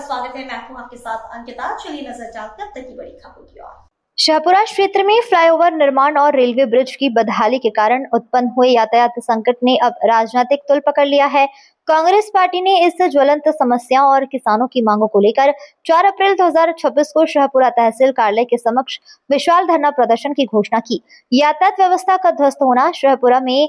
स्वागत है। मैं हूं आपके साथ अंकिता। चलिए नजर डालते हैं अब तक की बड़ी खबरों की ओर। शाहपुरा क्षेत्र में फ्लाईओवर निर्माण और रेलवे ब्रिज की बदहाली के कारण उत्पन्न हुए यातायात संकट ने अब राजनीतिक तूल पकड़ लिया है। कांग्रेस पार्टी ने इस ज्वलंत समस्या और किसानों की मांगों को लेकर 4 अप्रैल 2026 को शाहपुरा तहसील कार्यालय के समक्ष विशाल धरना प्रदर्शन की घोषणा की। यातायात व्यवस्था का ध्वस्त होना, शाहपुरा में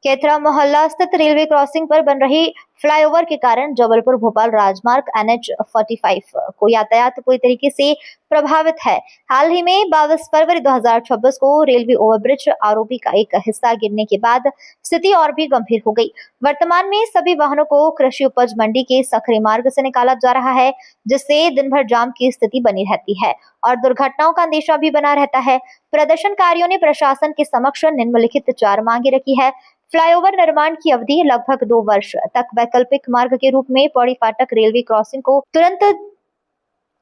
केथरा मोहल्ला स्थित रेलवे क्रॉसिंग पर बन रही फ्लाईओवर के कारण जबलपुर भोपाल राजमार्ग NH 45 को यातायात पूरी तरीके से प्रभावित है। हाल ही में 22 फरवरी 2026 को रेलवे ओवरब्रिज आरोपी का एक हिस्सा गिरने के बाद स्थिति और भी गंभीर हो गई। वर्तमान में सभी वाहनों को कृषि उपज मंडी के सकरी मार्ग से निकाला जा रहा है, जिससे दिन भर जाम की स्थिति बनी रहती है और दुर्घटनाओं का अंदेशा भी बना रहता है। प्रदर्शनकारियों ने प्रशासन के समक्ष निम्नलिखित 4 मांगे रखी है। फ्लाईओवर निर्माण की अवधि लगभग 2 वर्ष तक वैकल्पिक मार्ग के रूप में पौड़ी फाटक रेलवे क्रॉसिंग को तुरंत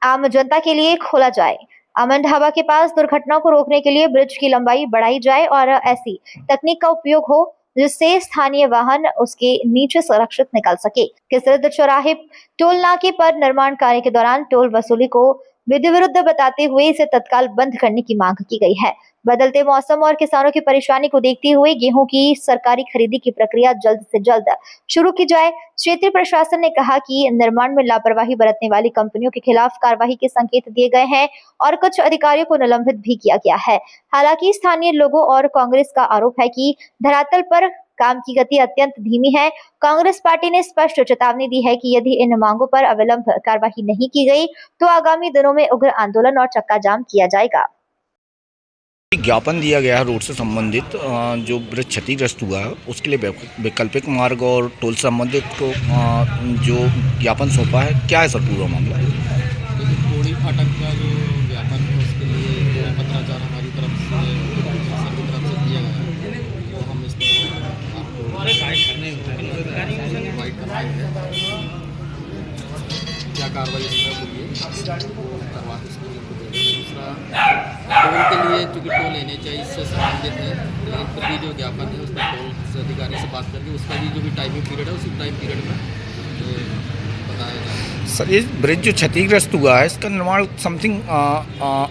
आम जनता के लिए खोला जाए। अमन ढाबा के पास दुर्घटनाओं को रोकने के लिए ब्रिज की लंबाई बढ़ाई जाए और ऐसी तकनीक का उपयोग हो जिससे स्थानीय वाहन उसके नीचे सुरक्षित निकल सके। किसरद चौराहे टोल नाके पर निर्माण कार्य के दौरान टोल वसूली को विधि विरुद्ध बताते हुए इसे तत्काल बंद करने की मांग की गई है। बदलते मौसम और किसानों की परेशानी को देखते हुए गेहूं की सरकारी खरीदी की प्रक्रिया जल्द से जल्द शुरू की जाए। क्षेत्रीय प्रशासन ने कहा कि निर्माण में लापरवाही बरतने वाली कंपनियों के खिलाफ कार्रवाई के संकेत दिए गए हैं और कुछ अधिकारियों को निलंबित भी किया गया है। हालांकि स्थानीय लोगों और कांग्रेस का आरोप है कि धरातल पर काम की गति अत्यंत धीमी है। कांग्रेस पार्टी ने स्पष्ट चेतावनी दी है कि यदि इन मांगों पर अविलंब कार्रवाई नहीं की गई तो आगामी दिनों में उग्र आंदोलन और चक्का जाम किया जाएगा। ज्ञापन दिया गया है रोड से संबंधित जो ब्रिज क्षतिग्रस्त हुआ है उसके लिए वैकल्पिक मार्ग और टोल संबंधित को जो ज्ञापन सौंपा है। क्या है सर पूरा मामला? देखिए, पौड़ी फाटक का जो ज्ञापन है उसके लिए पत्राचार हमारी तरफ से सर की तरफ से दिया गया है, तो हम इस पर आपको प्रोवाइड करवाएंगे। क्या कार्रवाई होगा करवा के स्कूल को देंगे। दूसरा, टोल के लिए चूँकि टोल NHI से संबंधित है, लेकिन फिर भी जो ज्ञापन है उसमें टोल से अधिकारी से बात करके उसका भी जो भी टाइमिंग पीरियड है उसी टाइम पीरियड में बताया जाए। सर ये ब्रिज जो क्षतिग्रस्त हुआ है इसका निर्माण समथिंग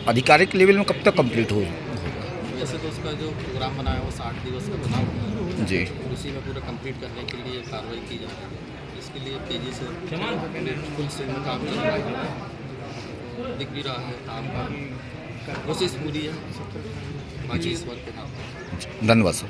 आधिकारिक लेवल में कब तक कंप्लीट हो? वैसे तो उसका जो प्रोग्राम बना है वो 60 दिवस का बना हुआ है जी, उसी में पूरा कंप्लीट करने के लिए कार्रवाई की जा रही है। इसके लिए तेज़ी से फुल स्विंग में काम चल रहा है, दिख भी रहा है काम का, कोशिश पूरी है। बाकी इस वक्त धन्यवाद सर।